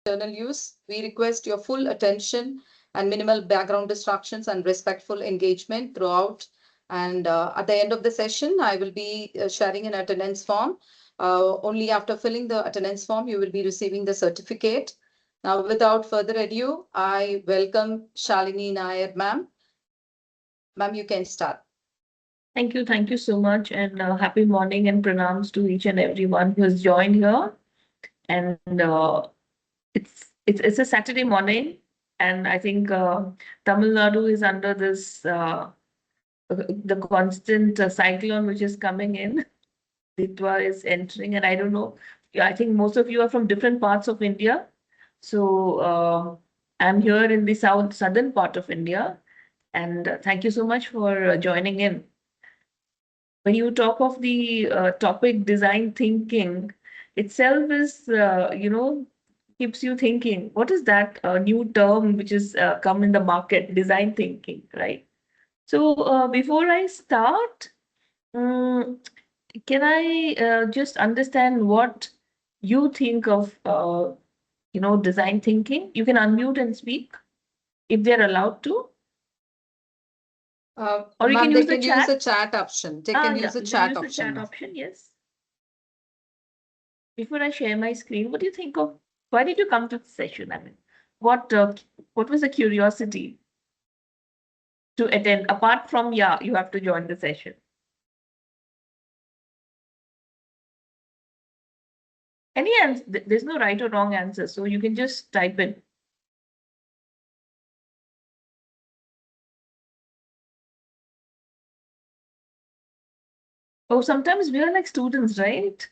internal use. We request your full attention and minimal background distractions and respectful engagement throughout. And at the end of the session, I will be sharing an attendance form. Only after filling the attendance form, you will be receiving the certificate. Now, without further ado, I welcome Shalini Nair, ma'am. Ma'am, you can start. Thank you so much, and happy morning and pranams to each and everyone who has joined here. And it's a Saturday morning, and I think Tamil Nadu is under this the constant cyclone which is coming in. Ditwa is entering, and I don't know. Yeah, I think most of you are from different parts of India. So I'm here in the southern part of India, and thank you so much for joining in. When you talk of the topic design thinking itself is keeps you thinking what is that new term which is come in the market, design thinking, right? So before I start, um, can I just understand what you think of design thinking? You can unmute and speak if they're allowed to, or you can Ma'am, they use the can use chat. the chat option. They Ah, can yeah, use the you can chat use the option, chat ma'am. option, yes. Before I share my screen, what do you think of? Why did you come to the session? I mean, what was the curiosity to attend? Apart from, yeah, you have to join the session. Any answer? There's no right or wrong answer, so you can just type in. Oh, sometimes we are like students, right?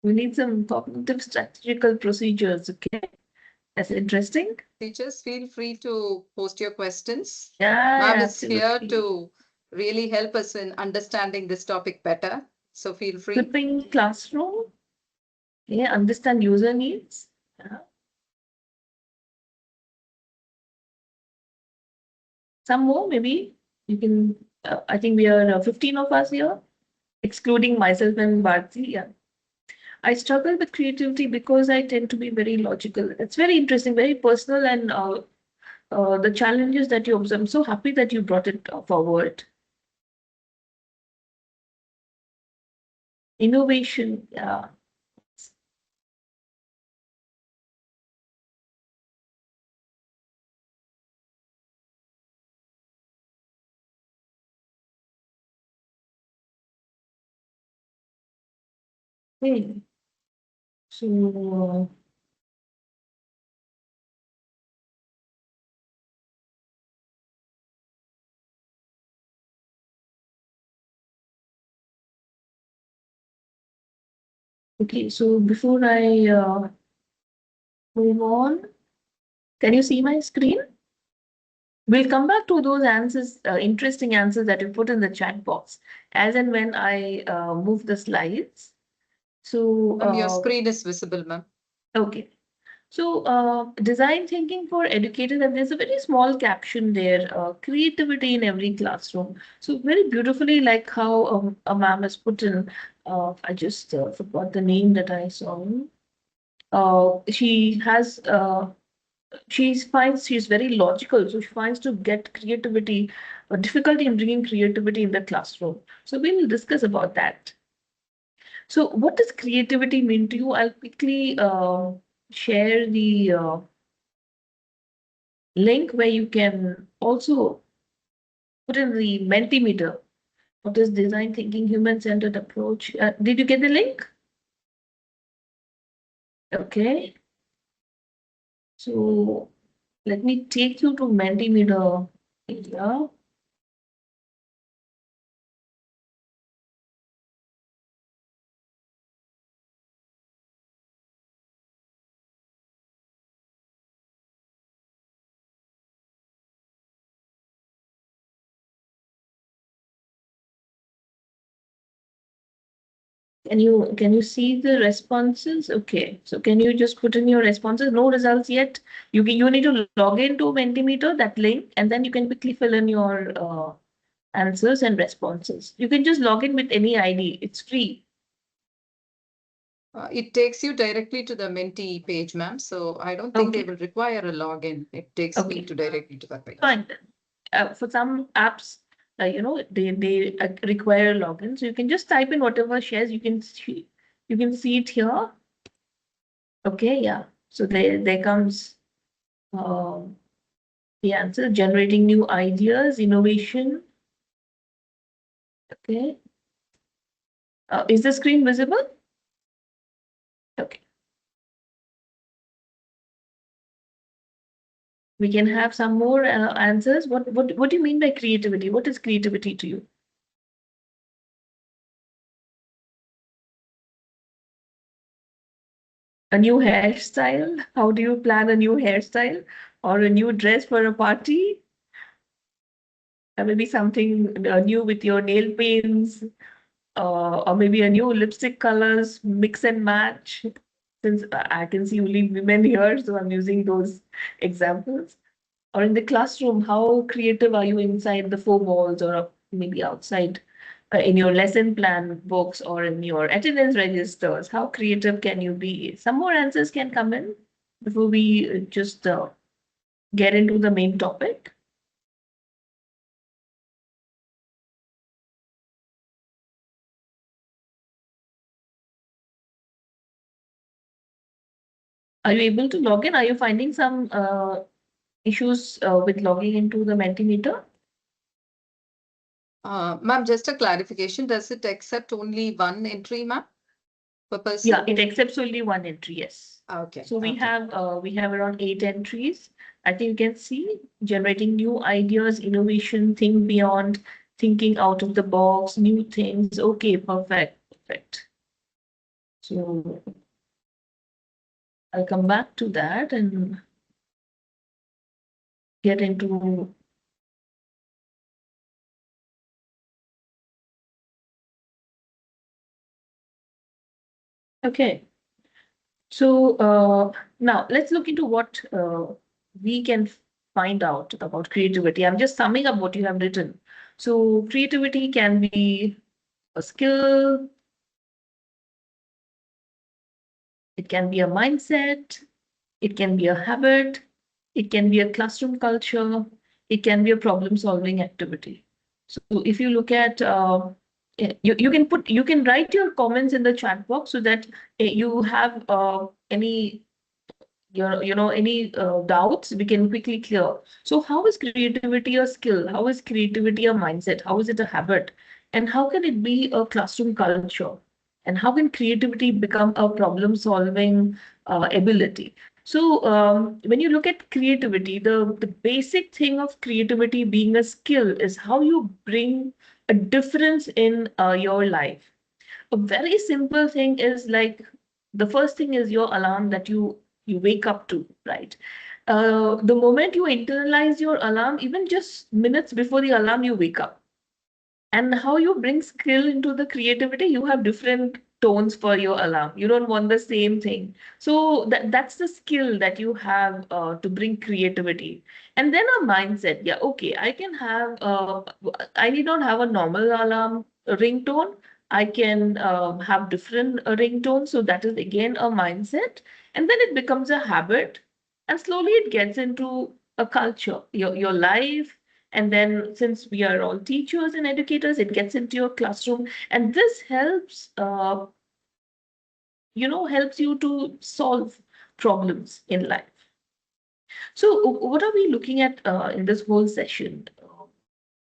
We need some cognitive strategical procedures. Okay, that's interesting. Teachers, feel free to post your questions. Yeah, Ma'am yeah, is here absolutely. to really help us in understanding this topic better. So feel free. Flipping classroom. Yeah, understand user needs. Yeah. Some more, maybe you can. I think we are 15 of us here, excluding myself and Bharti. Yeah. I struggle with creativity because I tend to be very logical. It's very interesting, very personal, and the challenges that you observe. I'm so happy that you brought it forward. Innovation. Yeah. Hmm. So, okay. So before I move on, can you see my screen? We'll come back to those answers, interesting answers that you put in the chat box, as and when I move the slides. So, Ma'am, your screen is visible, ma'am. okay. So, design thinking for educators, and there's a very small caption there, creativity in every classroom. So, very beautifully, like how a ma'am has put in, I just forgot the name that I saw. She has she finds she's very logical, so she finds to get creativity, difficulty in bringing creativity in the classroom. So we will discuss about that. So what does creativity mean to you? I'll quickly share the link where you can also put in the Mentimeter. What is design thinking, human-centered approach? Did you get the link? Okay. So let me take you to Mentimeter here. Can you see the responses? Okay, so can you just put in your responses? No results yet. You need to log into Mentimeter, that link, and then you can quickly fill in your answers and responses. You can just log in with any ID. It's free. It takes you directly to the Menti page, ma'am. So I don't think they Okay. will require a login. It takes me Okay. to directly to that page. Fine then. For some apps, they require a login, so you can just type in whatever shares you can see it here. Okay, yeah. So there comes um, the answer: generating new ideas, innovation. Okay. Is the screen visible? Okay. We can have some more answers. What do you mean by creativity? What is creativity to you? A new hairstyle? How do you plan a new hairstyle or a new dress for a party? Maybe something new with your nail paints, or maybe a new lipstick colors, mix and match. Since I can see only women here, so I'm using those examples. Or in the classroom, how creative are you inside the four walls or maybe outside in your lesson plan books or in your attendance registers? How creative can you be? Some more answers can come in before we just get into the main topic. Are you able to log in? Are you finding some issues with logging into the Mentimeter? Ma'am, just a clarification. Does it accept only one entry, ma'am, per Yeah, person? it accepts only one entry, yes. Okay. So Okay. we have around 8 entries. I think you can see generating new ideas, innovation, think beyond, thinking out of the box, new things. Okay, perfect, perfect. So I'll come back to that and get into. Okay. So now let's look into what we can find out about creativity. I'm just summing up what you have written. So creativity can be a skill, it can be a mindset, it can be a habit, it can be a classroom culture, it can be a problem-solving activity. So if you look at you can write your comments in the chat box so that you have any any doubts we can quickly clear. So how is creativity a skill? How is creativity a mindset? How is it a habit? And how can it be a classroom culture? And how can creativity become a problem solving ability? So when you look at creativity, the basic thing of creativity being a skill is how you bring a difference in your life. A very simple thing is like the first thing is your alarm that you wake up to, right? The moment you internalize your alarm, even just minutes before the alarm, you wake up, and how you bring skill into the creativity, you have different tones for your alarm. You don't want the same thing. So that's the skill that you have to bring creativity. And then a mindset. Yeah, okay, I can have, I need not have a normal alarm ringtone. I can have different ringtones. So that is again a mindset. And then it becomes a habit. And slowly it gets into a culture, your life, and then since we are all teachers and educators, it gets into your classroom. And this helps, helps you to solve problems in life. So what are we looking at in this whole session?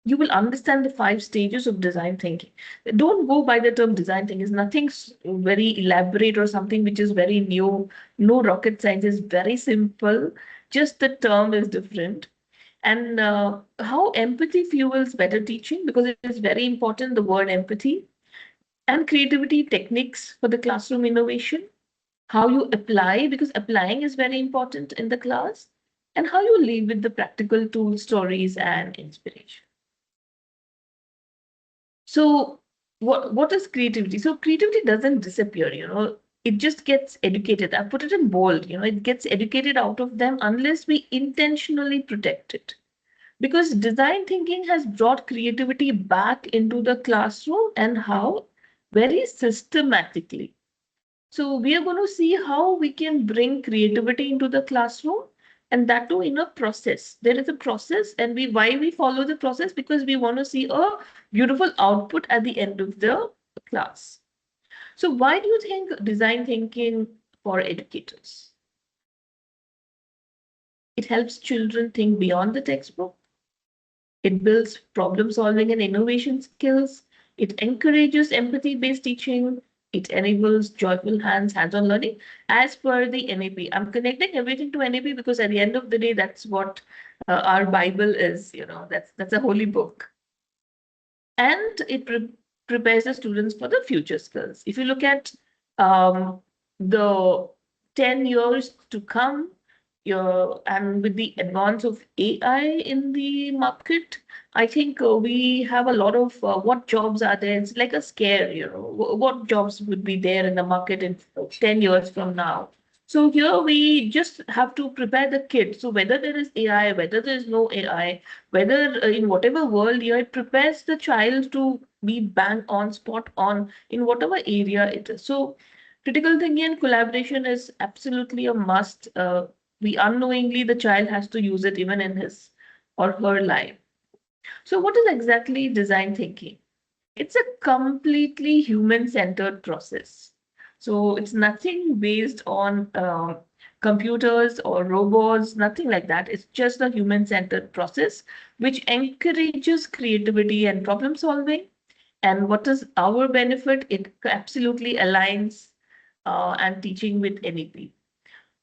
You will understand the 5 stages of design thinking. Don't go by the term design thinking. It's nothing very elaborate or something which is very new. No rocket science. Is very simple. Just the term is different. And how empathy fuels better teaching, because it is very important, the word empathy. And creativity techniques for the classroom innovation, how you apply, because applying is very important in the class, and how you live with the practical tools, stories, and inspiration. So what is creativity? So creativity doesn't disappear, it just gets educated. I put it in bold, it gets educated out of them unless we intentionally protect it. Because design thinking has brought creativity back into the classroom, and how? Very systematically. So we are going to see how we can bring creativity into the classroom, and that too in a process. There is a process, and why we follow the process, because we want to see a beautiful output at the end of the class. So why do you think design thinking for educators? It helps children think beyond the textbook. It builds problem solving and innovation skills. It encourages empathy based teaching. It enables joyful hands on learning as per the NAP. I'm connecting everything to NAP because at the end of the day, that's what our Bible is. That's a holy book. And it prepares the students for the future skills. If you look at the 10 years to come, and with the advance of AI in the market, I think we have a lot of what jobs are there. It's like a scare, what jobs would be there in the market in 10 years from now. So here we just have to prepare the kid. So whether there is AI, whether there is no AI, whether in whatever world you're, it prepares the child to be bang on, spot on in whatever area it is. So critical thinking and collaboration is absolutely a must. We unknowingly the child has to use it even in his or her life. So what is exactly design thinking? It's a completely human-centered process. So it's nothing based on computers or robots, nothing like that. It's just a human-centered process which encourages creativity and problem solving. And what is our benefit? It absolutely aligns and teaching with NEP.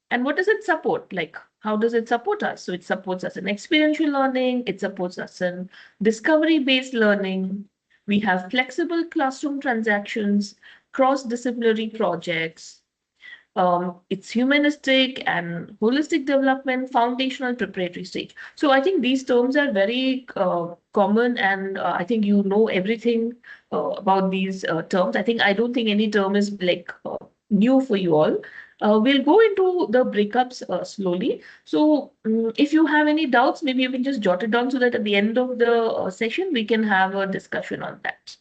And what does it support? Like, how does it support us? So it supports us in experiential learning, it supports us in discovery-based learning. We have flexible classroom transactions, cross-disciplinary projects. It's humanistic and holistic development, foundational preparatory stage. So I think these terms are very common, and I think you know everything about these terms. I don't think any term is like new for you all. We'll go into the breakups slowly. So if you have any doubts, maybe you can just jot it down so that at the end of the session, we can have a discussion on that.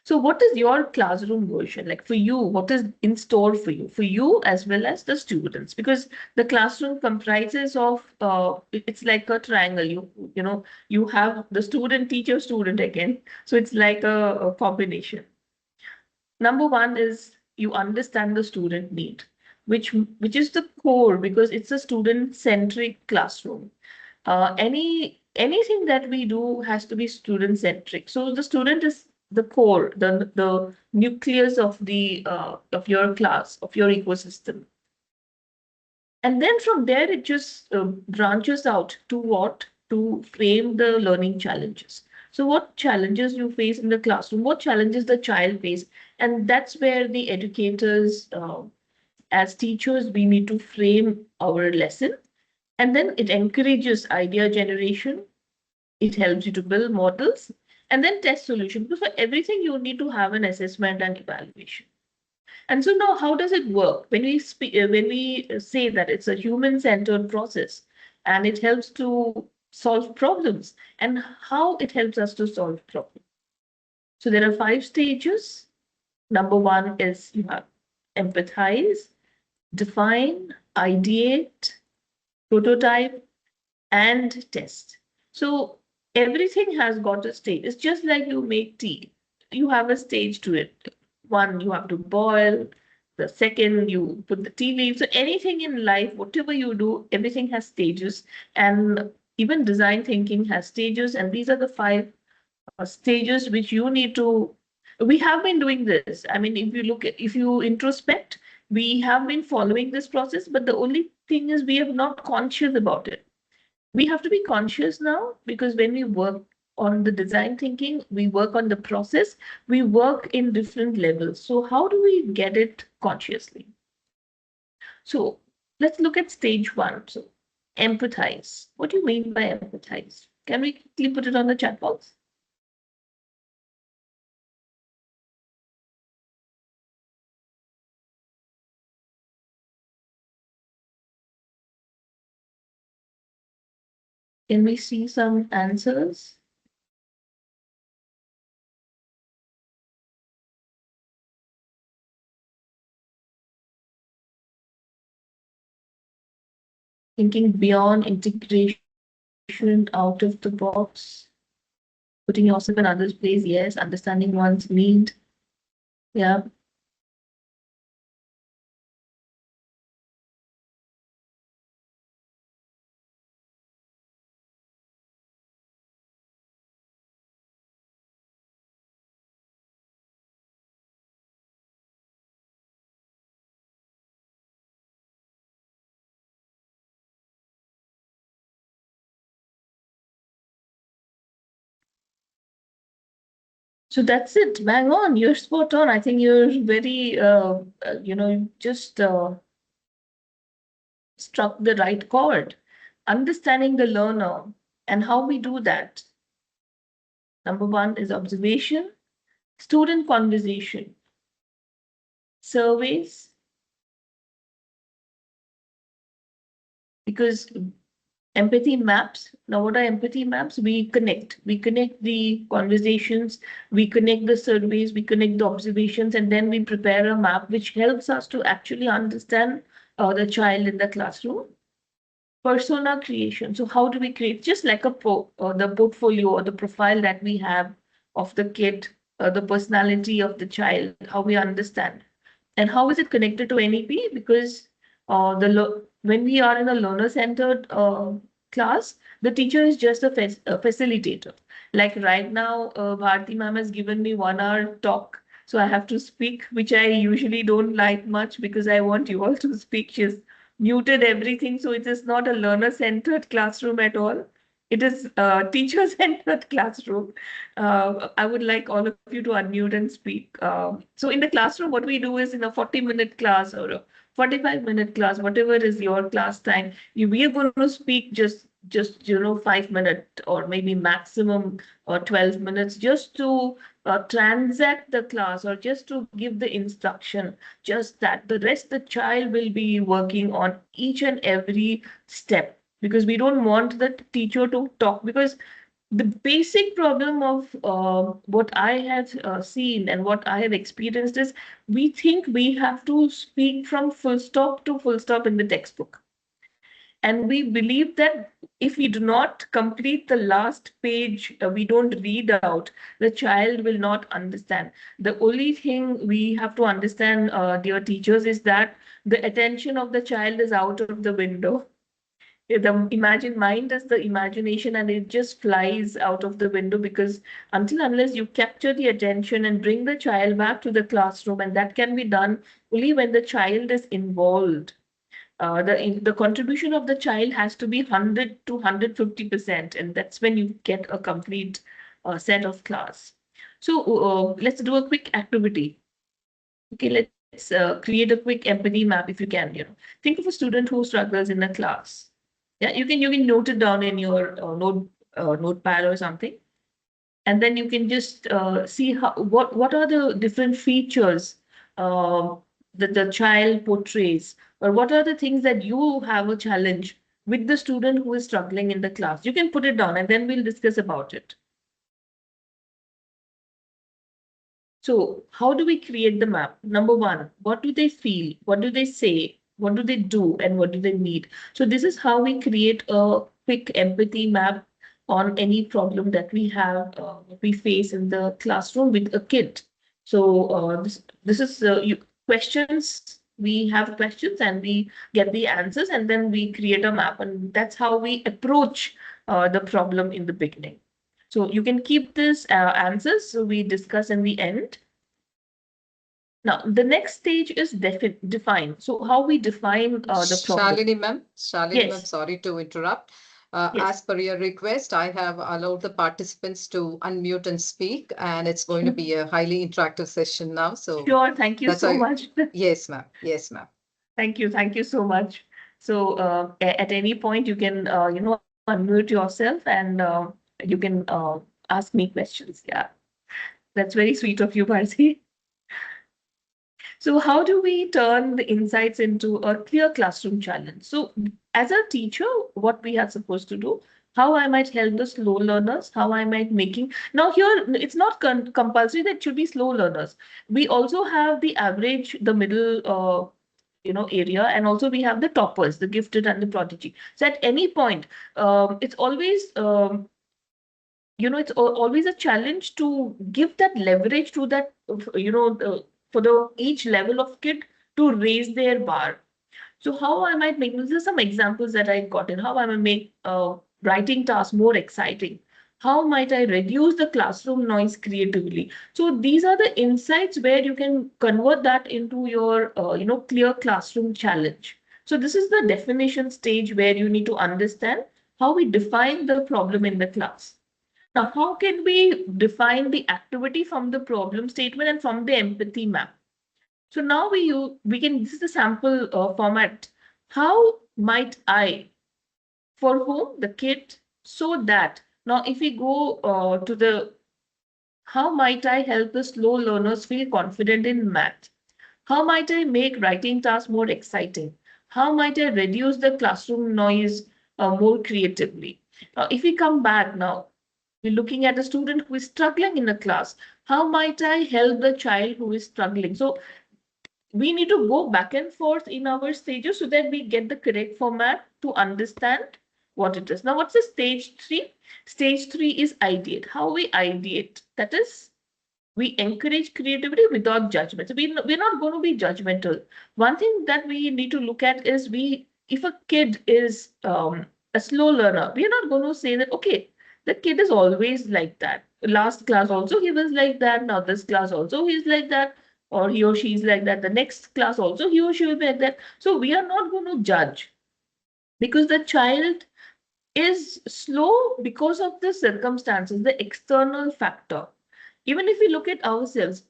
So what is your classroom version? Like for you, what is in store for you as well as the students? Because the classroom comprises of, it's like a triangle. You have the student, teacher, student again. So it's like a combination. Number one is you understand the student need, which is the core because it's a student-centric classroom. Anything that we do has to be student centric. So the student is the core, the nucleus of your class, of your ecosystem. And then from there it just branches out to what? To frame the learning challenges. So what challenges you face in the classroom, what challenges the child face, and that's where the educators, as teachers, we need to frame our lesson. And then it encourages idea generation. It helps you to build models and then test solution. Because for everything, you need to have an assessment and evaluation. And so now, how does it work? When we say that it's a human-centered process and it helps to solve problems, and how it helps us to solve problems. So there are 5 stages. Number one is you have empathize, define, ideate, prototype, and test. So everything has got a stage. It's just like you make tea. You have a stage to it. One, you have to boil. The second, you put the tea leaves. So anything in life, whatever you do, everything has stages. And even design thinking has stages. And these are the 5 stages which you need to. We have been doing this. I mean, if you introspect, we have been following this process, but the only thing is we are not conscious about it. We have to be conscious now because when we work on the design thinking, we work on the process, we work in different levels. So how do we get it consciously? So let's look at stage one. So empathize. What do you mean by empathize? Can we quickly put it on the chat box? Can we see some answers? thinking beyond integration out of the box, putting yourself in others' place, yes, understanding one's need. Yeah. So that's it. Bang on. You're spot on. I think you're very, just struck the right chord. Understanding the learner and how we do that. Number one is observation, student conversation, surveys, because empathy maps. Now, what are empathy maps? We connect the conversations, we connect the surveys, we connect the observations, and then we prepare a map which helps us to actually understand the child in the classroom. Persona creation. So how do we create, just like the portfolio or the profile that we have of the kid, the personality of the child, how we understand. And how is it connected to NEP? Because when we are in a learner-centered class, the teacher is just a facilitator. Like right now, Bharti ma'am has given me 1 hour talk, so I have to speak, which I usually don't like much because I want you all to speak. She's muted everything, so it is not a learner-centered classroom at all. It is a teacher-centered classroom. I would like all of you to unmute and speak. So in the classroom, what we do is in a 40-minute class or a 45-minute class, whatever is your class time, we are going to speak just 5 minutes or maybe maximum or 12 minutes just to transact the class or just to give the instruction. Just that the rest the child will be working on each and every step, because we don't want the teacher to talk, because the basic problem of what I have seen and what I have experienced is we think we have to speak from full stop to full stop in the textbook. And we believe that if we do not complete the last page, we don't read out, the child will not understand. The only thing we have to understand, dear teachers, is that the attention of the child is out of the window. The imagine mind is the imagination, and it just flies out of the window, because until unless you capture the attention and bring the child back to the classroom, and that can be done only when the child is involved. The contribution of the child has to be 100 to 150%, and that's when you get a complete set of class. So let's do a quick activity. Okay, let's create a quick empathy map if you can. Think of a student who struggles in a class. Yeah, you can note it down in your notepad or something, and then you can just see what are the different features uh, that the child portrays, or what are the things that you have a challenge with the student who is struggling in the class. You can put it down, and then we'll discuss about it. So how do we create the map? Number one, what do they feel? What do they say? What do they do? And what do they need? So this is how we create a quick empathy map on any problem that we face in the classroom with a kid. So this is questions. We have questions and we get the answers, and then we create a map, and that's how we approach the problem in the beginning. So you can keep this answers, so we discuss in the end. Now, the next stage is define. So how we define the problem. Shalini ma'am, Yes, sorry to interrupt. yes. As per your request, I have allowed the participants to unmute and speak, and it's going to Mhm. be a highly interactive session now. So Sure, thank you that's so why, much. yes, ma'am. Yes, ma'am. Thank you so much. So at any point you can unmute yourself, and you can ask me questions. Yeah, that's very sweet of you, Bharti. So how do we turn the insights into a clear classroom challenge? So as a teacher, what we are supposed to do, how I might help the slow learners, how I might making. Now here, it's not compulsory that it should be slow learners. We also have the average, the middle area, and also we have the toppers, the gifted and the prodigy. So at any point, it's always always a challenge to give that leverage to that, for the each level of kid to raise their bar. So how I might make, these are some examples that I got in, how I might make writing tasks more exciting. How might I reduce the classroom noise creatively? So these are the insights where you can convert that into your, clear classroom challenge. So this is the definition stage where you need to understand how we define the problem in the class. Now, how can we define the activity from the problem statement and from the empathy map? So now we can, this is the sample format. How might I, for whom, the kid, so that. Now, if we go to the, how might I help the slow learners feel confident in math? How might I make writing tasks more exciting? How might I reduce the classroom noise more creatively? If we come back now, we're looking at a student who is struggling in a class. How might I help the child who is struggling? So we need to go back and forth in our stages so that we get the correct format to understand what it is. Now, what's the stage three? Stage three is ideate. How we ideate. That is, we encourage creativity without judgment. So we're not going to be judgmental. One thing that we need to look at is, if a kid is a slow learner, we're not going to say that, okay, the kid is always like that. Last class also he was like that. Now this class also he's like that, or he or she is like that. The next class also he or she will be like that. So we are not going to judge, because the child is slow because of the circumstances, the external factor. Even if we look at ourselves,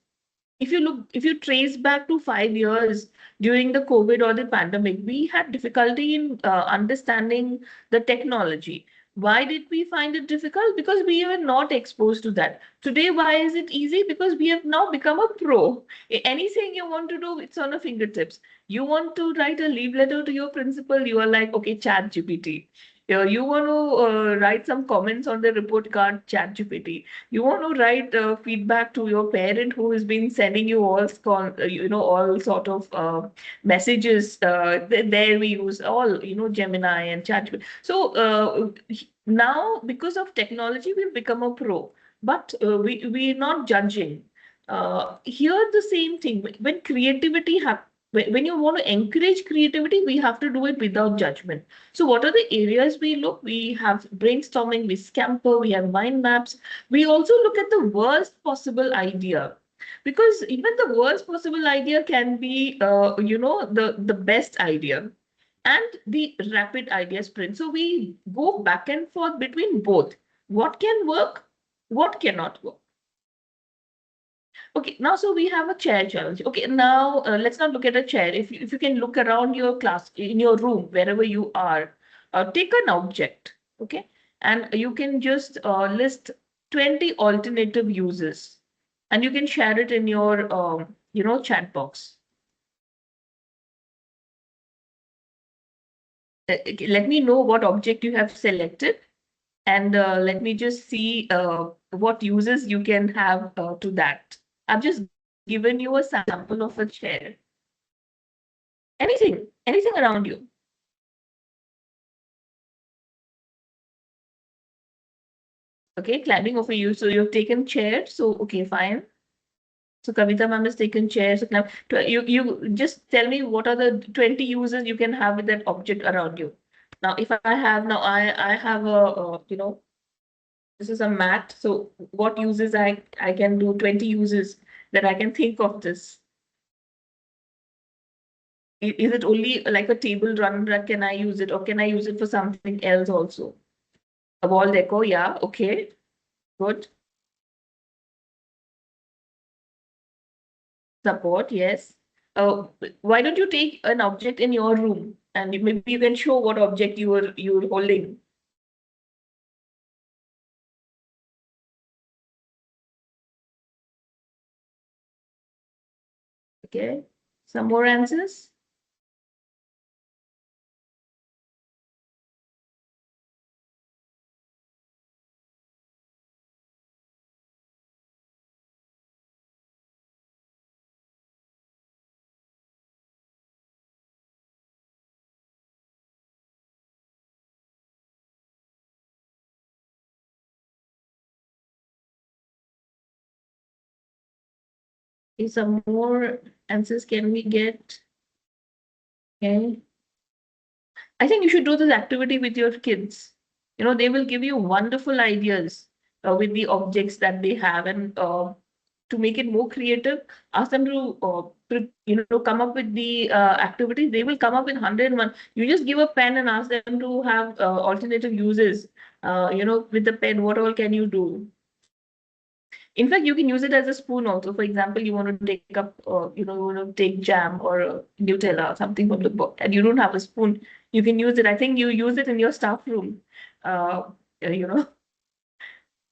if you trace back to 5 years during the COVID or the pandemic, we had difficulty in understanding the technology. Why did we find it difficult? Because we were not exposed to that. Today, why is it easy? Because we have now become a pro. Anything you want to do, it's on a fingertips. You want to write a leave letter to your principal, you are like, okay, chat GPT. You want to write some comments on the report card, chat GPT. You want to write feedback to your parent who has been sending you all sort of messages. There we use all, Gemini and ChatGPT. So now, because of technology, we've become a pro, but we're not judging. Here, the same thing. When creativity happens, when you want to encourage creativity, we have to do it without judgment. So what are the areas we look? We have brainstorming, we scamper, we have mind maps. We also look at the worst possible idea, because even the worst possible idea can be, the best idea, and the rapid idea sprint. So we go back and forth between both. What can work? What cannot work? Okay, now so we have a chair challenge. Okay, now let's not look at a chair. If you can look around your class, in your room, wherever you are, take an object, okay, and you can just list 20 alternative uses, and you can share it in your chat box. Let me know what object you have selected, and let me just see what uses you can have to that. I've just given you a sample of a chair. Anything around you. Okay, clapping over you. So you've taken chair. So okay, fine. So Kavita ma'am has taken chair. So now you just tell me what are the 20 uses you can have with that object around you. Now, if I have now I have a this is a mat. So what uses I can do 20 uses that I can think of this. Is it only like a table runner? Can I use it, or can I use it for something else also? A wall deco, yeah, okay, good. Support, yes. Why don't you take an object in your room, and maybe you can show what object you're holding. Okay. Some more answers. Some more answers can we get? Okay. I think you should do this activity with your kids. They will give you wonderful ideas with the objects that they have, and to make it more creative, ask them to, come up with the activities. They will come up with 101. You just give a pen and ask them to have alternative uses. With the pen, what all can you do? In fact, you can use it as a spoon also. For example, you want to take up, you want to take jam or Nutella, something from the book, and you don't have a spoon. You can use it. I think you use it in your staff room. Uh, you know,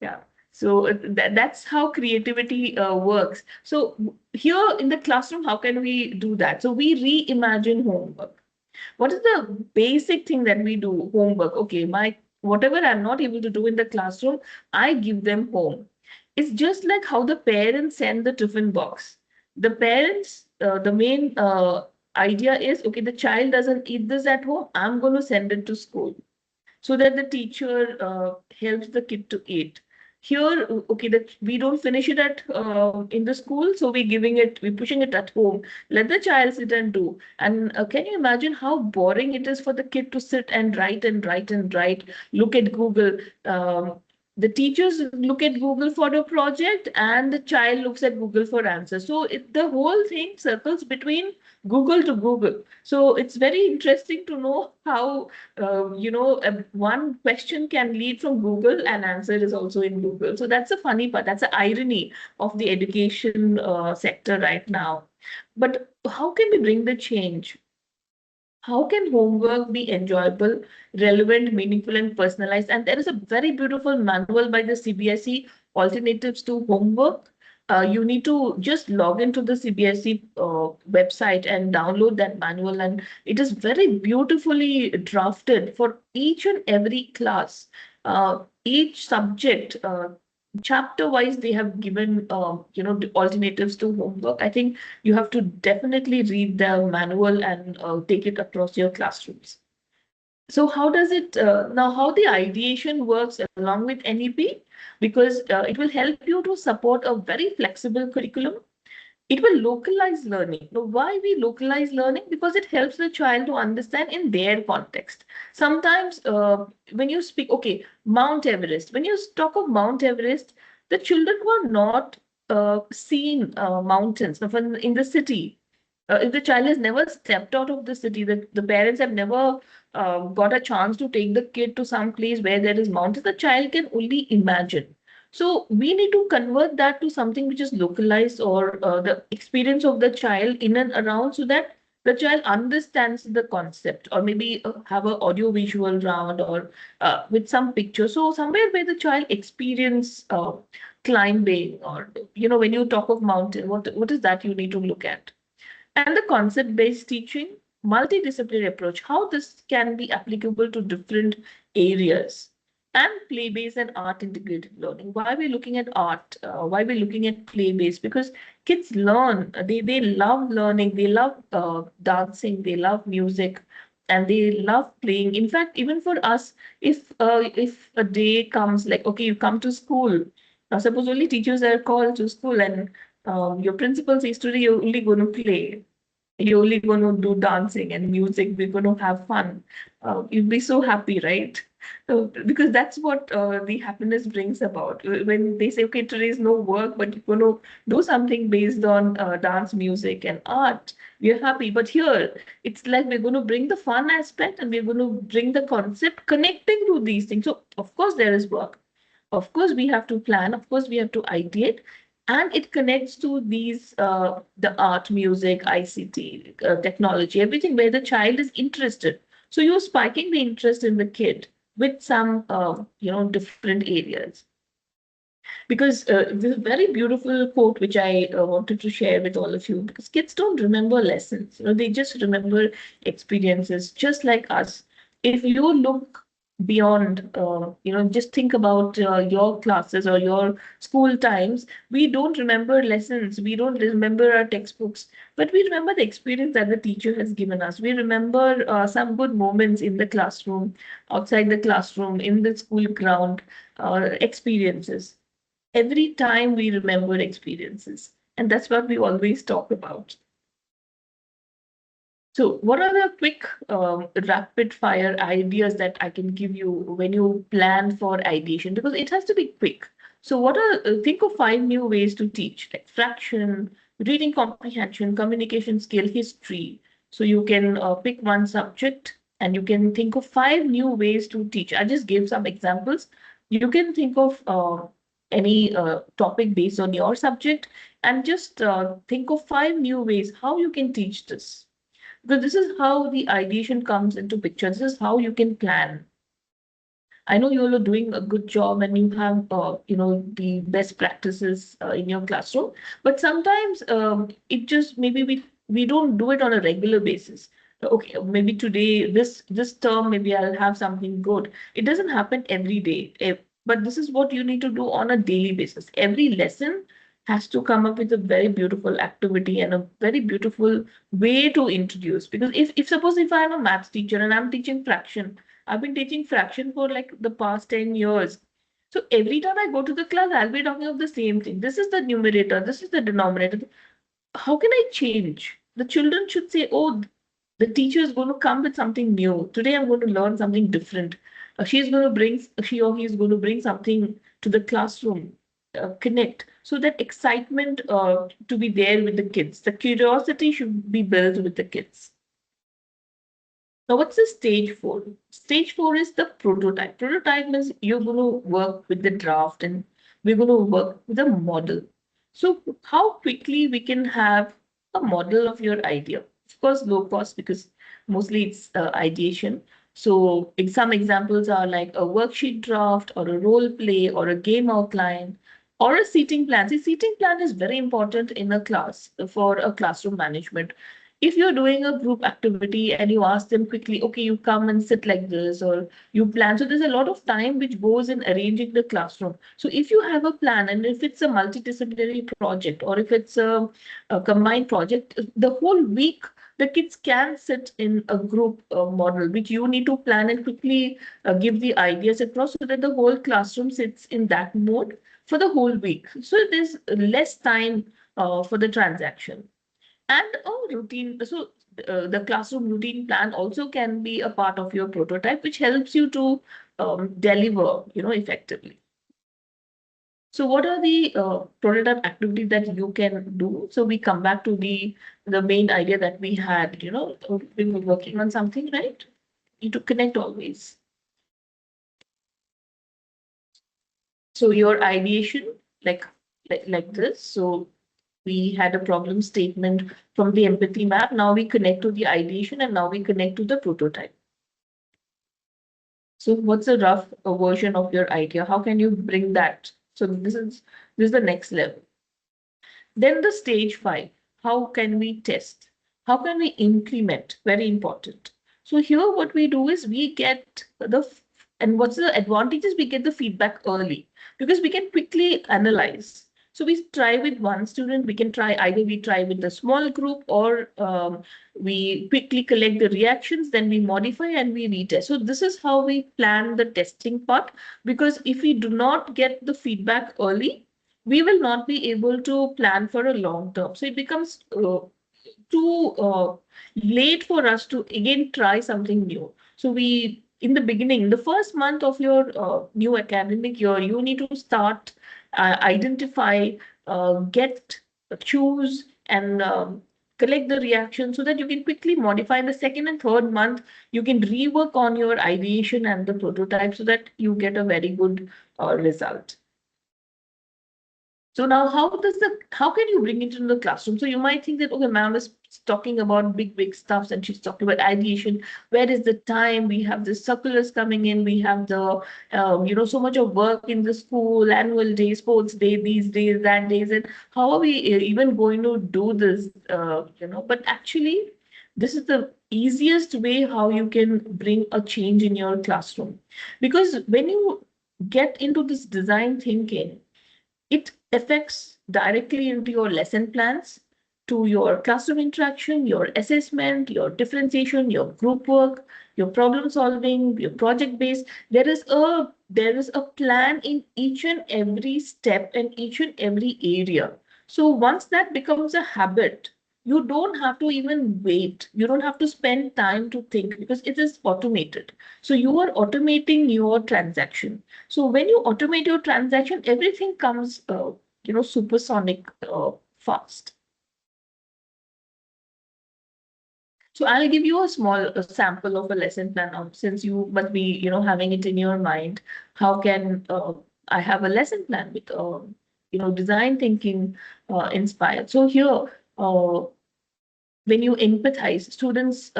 yeah. So that's how creativity works. So here in the classroom, how can we do that? So we reimagine homework. What is the basic thing that we do? Homework. Okay, my whatever I'm not able to do in the classroom, I give them home. It's just like how the parents send the tiffin box. The parents, the main idea is, okay, the child doesn't eat this at home, I'm going to send it to school so that the teacher helps the kid to eat. Here, okay, that we don't finish it at in the school, so we're pushing it at home. Let the child sit and do. And can you imagine how boring it is for the kid to sit and write and write and write, look at Google. The teachers look at Google for a project, and the child looks at Google for answers. So the whole thing circles between Google to Google. So it's very interesting to know how one question can lead from Google and answer is also in Google. So that's a funny part. That's the irony of the education sector right now. But how can we bring the change? How can homework be enjoyable, relevant, meaningful, and personalized? And there is a very beautiful manual by the CBSE, Alternatives to Homework. You need to just log into the CBSE website and download that manual. And it is very beautifully drafted for each and every class. Each subject, chapter wise, they have given, the alternatives to homework. I think you have to definitely read the manual and take it across your classrooms. So how does it now, how the ideation works along with NEP? Because it will help you to support a very flexible curriculum. It will localize learning. Now, why we localize learning? Because it helps the child to understand in their context. Sometimes when you speak, okay, Mount Everest, when you talk of Mount Everest, the children who are not seen mountains in the city, if the child has never stepped out of the city, the parents have never got a chance to take the kid to some place where there is mountains, the child can only imagine. So we need to convert that to something which is localized, or the experience of the child in and around, so that the child understands the concept, or maybe have a audio visual round, or with some pictures. So somewhere where the child experience climbing, or when you talk of mountain, what is that you need to look at? And the concept-based teaching, multidisciplinary approach, how this can be applicable to different areas, and play-based and art integrated learning. Why are we looking at art? Why are we looking at play-based? Because kids learn, they love learning, they love dancing, they love music, and they love playing. In fact, even for us, if a day comes like, okay, you come to school, now suppose only teachers are called to school, and your principal says today you're only going to play, you're only going to do dancing and music, we're going to have fun. You'd be so happy, right? So, because that's what the happiness brings about. When they say, okay, today is no work, but you're going to do something based on dance, music, and art, we're happy. But here, it's like we're going to bring the fun aspect, and we're going to bring the concept connecting to these things. So, of course, there is work. Of course, we have to plan. Of course, we have to ideate, and it connects to these the art, music, ICT, technology, everything where the child is interested. So you're spiking the interest in the kid with some different areas. Because this very beautiful quote which I wanted to share with all of you, because kids don't remember lessons, they just remember experiences, just like us. If you look beyond, just think about your classes or your school times. We don't remember lessons, we don't remember our textbooks, but we remember the experience that the teacher has given us. We remember some good moments in the classroom, outside the classroom, in the school ground, experiences. Every time we remember experiences. And that's what we always talk about. So what are the quick rapid fire ideas that I can give you when you plan for ideation? Because it has to be quick. So what are, think of 5 new ways to teach, like fraction, reading comprehension, communication skill, history. So you can pick one subject and you can think of 5 new ways to teach. I just gave some examples. You can think of any topic based on your subject and just think of 5 new ways how you can teach this, because this is how the ideation comes into picture. This is how you can plan. I know you all are doing a good job and you have, the best practices in your classroom, but sometimes it just maybe we don't do it on a regular basis. Okay, maybe today, this term, maybe I'll have something good. It doesn't happen every day, but this is what you need to do on a daily basis. Every lesson has to come up with a very beautiful activity and a very beautiful way to introduce. Because if suppose if I am a maths teacher and I'm teaching fraction, I've been teaching fraction for like the past 10 years. So every time I go to the class, I'll be talking of the same thing. This is the numerator, this is the denominator. How can I change? The children should say, oh, the teacher is going to come with something new. Today I'm going to learn something different. She or he is going to bring something to the classroom, connect. So that excitement to be there with the kids. The curiosity should be built with the kids. Now, what's the stage 4? Stage 4 is the prototype. Prototype means you're going to work with the draft and we're going to work with a model. So how quickly we can have a model of your idea? Of course, low cost, because mostly it's ideation. So some examples are like a worksheet draft or a role play or a game outline or a seating plan. See, seating plan is very important in a class for a classroom management. If you're doing a group activity and you ask them quickly, okay, you come and sit like this, or you plan. So there's a lot of time which goes in arranging the classroom. So if you have a plan, and if it's a multidisciplinary project, or if it's a combined project, the whole week, the kids can sit in a group model, which you need to plan and quickly give the ideas across so that the whole classroom sits in that mode for the whole week. So there's less time for the transaction. And a routine. So the classroom routine plan also can be a part of your prototype, which helps you to deliver, effectively. So what are the prototype activities that you can do? So we come back to the main idea that we had, we were working on something, right? You need to connect always. So your ideation, like this. So we had a problem statement from the empathy map. Now we connect to the ideation and now we connect to the prototype. So what's a rough version of your idea? How can you bring that? So this is the next level. Then the stage 5, how can we test? How can we implement? Very important. So here what we do is we get and what's the advantages? We get the feedback early because we can quickly analyze. So we try with one student, either we try with the small group or we quickly collect the reactions, then we modify and we retest. So this is how we plan the testing part, because if we do not get the feedback early, we will not be able to plan for a long term. So it becomes too late for us to again try something new. So in the beginning, the first month of your new academic year, you need to start, identify, choose, and collect the reaction so that you can quickly modify. In the second and third month, you can rework on your ideation and the prototype so that you get a very good result. So now how can you bring it into the classroom? So you might think that, okay, ma'am is talking about big stuffs and she's talking about ideation. Where is the time? We have the circulars coming in. We have so much of work in the school, annual day, sports day, these days, that days. And how are we even going to do this? But actually, this is the easiest way how you can bring a change in your classroom. Because when you get into this design thinking, it affects directly into your lesson plans, to your classroom interaction, your assessment, your differentiation, your group work, your problem solving, your project base. There is a plan in each and every step and each and every area. So once that becomes a habit, you don't have to even wait. You don't have to spend time to think because it is automated. So you are automating your transaction. So when you automate your transaction, everything comes, supersonic fast. So I'll give you a small sample of a lesson plan since you must be, having it in your mind. How can I have a lesson plan with, design thinking inspired? So here, uh, when you empathize, students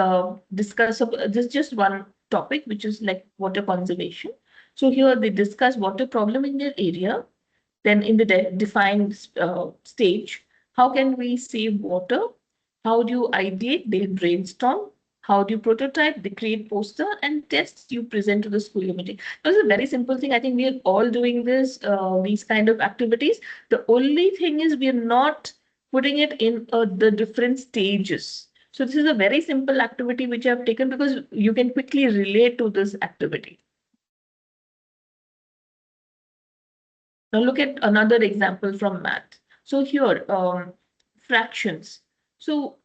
discuss this just one topic, which is like water conservation. So here they discuss water problem in their area. Then in the defined stage, how can we save water? How do you ideate? They brainstorm. How do you prototype? They create poster and tests you present to the school committee. This is a very simple thing. I think we are all doing these kind of activities. The only thing is we are not putting it in the different stages. So this is a very simple activity which I've taken because you can quickly relate to this activity. Now look at another example from math. So here, fractions. So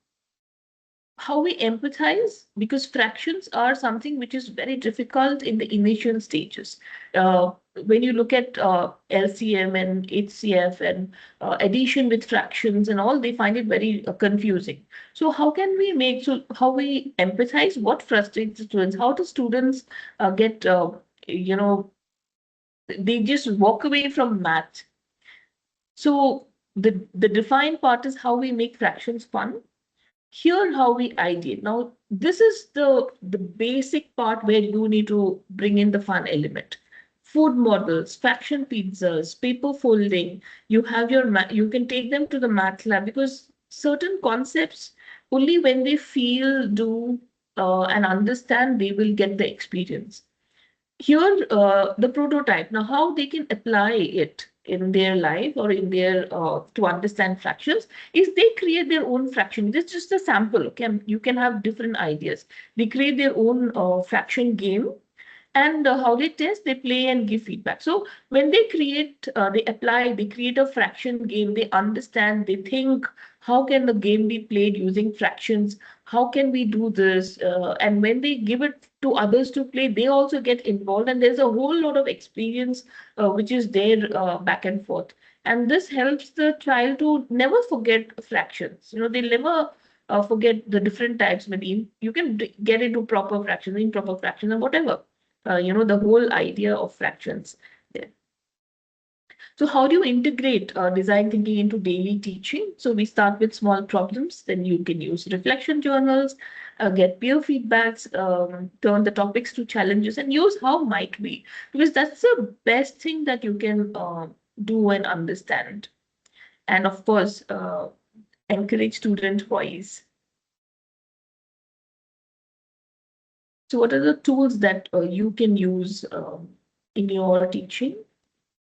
how we empathize, because fractions are something which is very difficult in the initial stages. When you look at LCM and HCF and addition with fractions and all, they find it very confusing. So how we empathize, what frustrates the students, how do students get, they just walk away from math. So the defined part is how we make fractions fun. Here, how we ideate. Now, this is the basic part where you need to bring in the fun element. Food models, fraction pizzas, paper folding. You have you can take them to the math lab because certain concepts only when they feel, do, and understand, they will get the experience. Here, the prototype. Now, how they can apply it in their life or in their to understand fractions is they create their own fraction. This is just a sample. Okay, you can have different ideas. They create their own fraction game, and how they test, they play and give feedback. So when they create, they apply, they create a fraction game, they understand, they think, how can the game be played using fractions? How can we do this? And when they give it to others to play, they also get involved, and there's a whole lot of experience which is there back and forth. And this helps the child to never forget fractions. They never forget the different types. Maybe you can get into proper fractions, improper fractions, and whatever. The whole idea of fractions there. So how do you integrate design thinking into daily teaching? So we start with small problems, then you can use reflection journals, get peer feedbacks, turn the topics to challenges, and use how might we, because that's the best thing that you can do and understand. And of course, encourage student voice. So what are the tools that you can use in your teaching?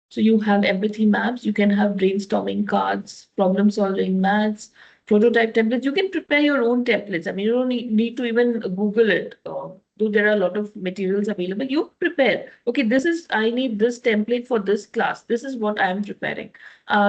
So you have empathy maps, you can have brainstorming cards, problem solving maths, prototype templates. You can prepare your own templates. I mean, you don't need to even Google it. Though there are a lot of materials available, you prepare. Okay, I need this template for this class. This is what I am preparing.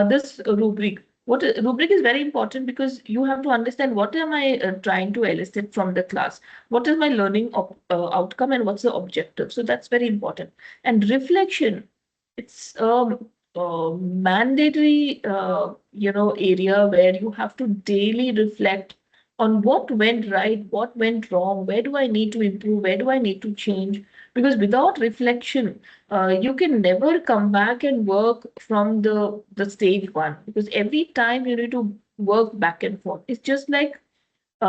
This rubric. Rubric is very important because you have to understand what am I trying to elicit from the class? What is my learning outcome and what's the objective? So that's very important. And reflection, it's a mandatory, area where you have to daily reflect on what went right, what went wrong, where do I need to improve, where do I need to change. Because without reflection, you can never come back and work from the stage one. Because every time you need to work back and forth. It's just like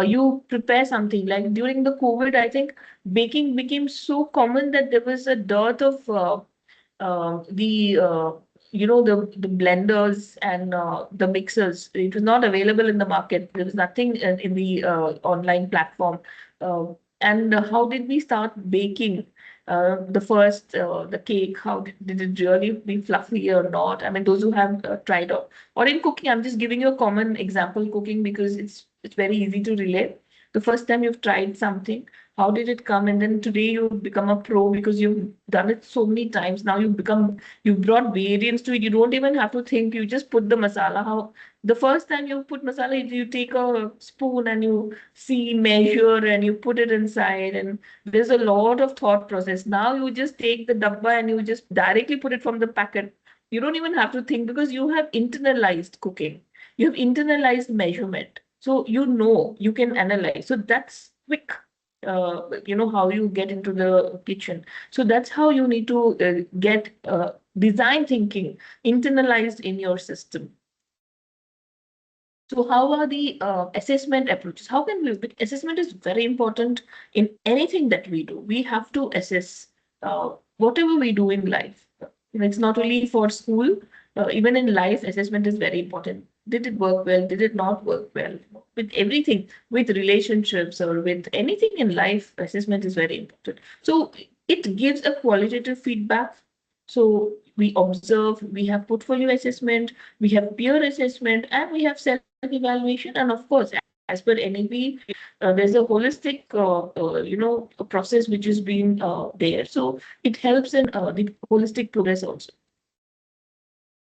you prepare something. Like during the COVID, I think baking became so common that there was a dearth of the the blenders and the mixers. It was not available in the market. There was nothing in the online platform. Uh, and how did we start baking? The cake, how did it really be fluffy or not? I mean, those who have tried or in cooking, I'm just giving you a common example, cooking, because it's very easy to relate. The first time you've tried something, How did it come? And then today you become a pro because you've done it so many times. Now you've brought variants to it. You don't even have to think. You just put the masala. How the first time you put masala, you take a spoon and you see, measure, and you put it inside. And there's a lot of thought process. Now you just take the dabba and you just directly put it from the packet. You don't even have to think because you have internalized cooking. You have internalized measurement. So you can analyze. So that's quick, how you get into the kitchen. So that's how you need to get design thinking internalized in your system. So how are the assessment approaches? How can we? Assessment is very important in anything that we do. We have to assess whatever we do in life. It's not only for school. Even in life, assessment is very important. Did it work well? Did it not work well? With everything, with relationships or with anything in life, assessment is very important. So it gives a qualitative feedback. So we observe, we have portfolio assessment, we have peer assessment, and we have self-evaluation. And of course, as per NEP, there's a holistic, a process which is being there. So it helps in the holistic progress also.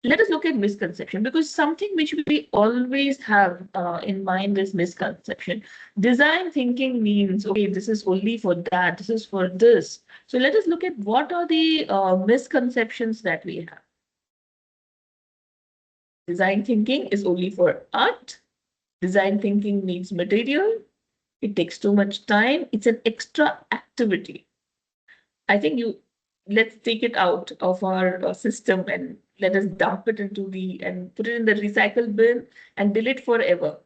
Let us look at misconception, because something which we always have in mind is misconception. Design thinking means, okay, this is only for that, this is for this. So let us look at what are the misconceptions that we have. Design thinking is only for art. Design thinking needs material. It takes too much time. It's an extra activity. I think let's take it out of our system and let us dump it and put it in the recycle bin and delete forever.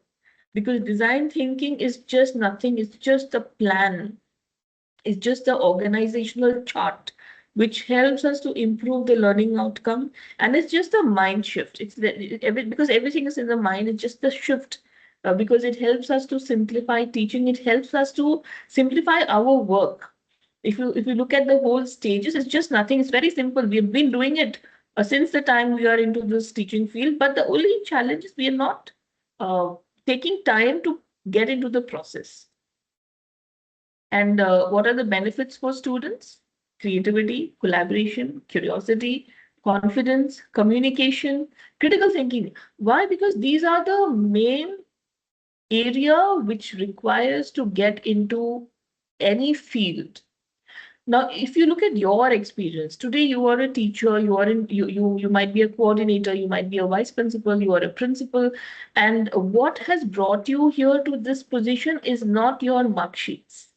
Because design thinking is just nothing. It's just a plan. It's just the organizational chart which helps us to improve the learning outcome. And it's just a mind shift. Because everything is in the mind. It's just the shift, because it helps us to simplify teaching. It helps us to simplify our work. If you look at the whole stages, it's just nothing. It's very simple. We've been doing it since the time we are into this teaching field. But the only challenge is we are not uh, taking time to get into the process. And what are the benefits for students? Creativity, collaboration, curiosity, confidence, communication, critical thinking. Why? Because these are the main area which requires to get into any field. Now, if you look at your experience, today you are a teacher, you might be a coordinator, you might be a vice principal, you are a principal, and what has brought you here to this position is not your mark sheets.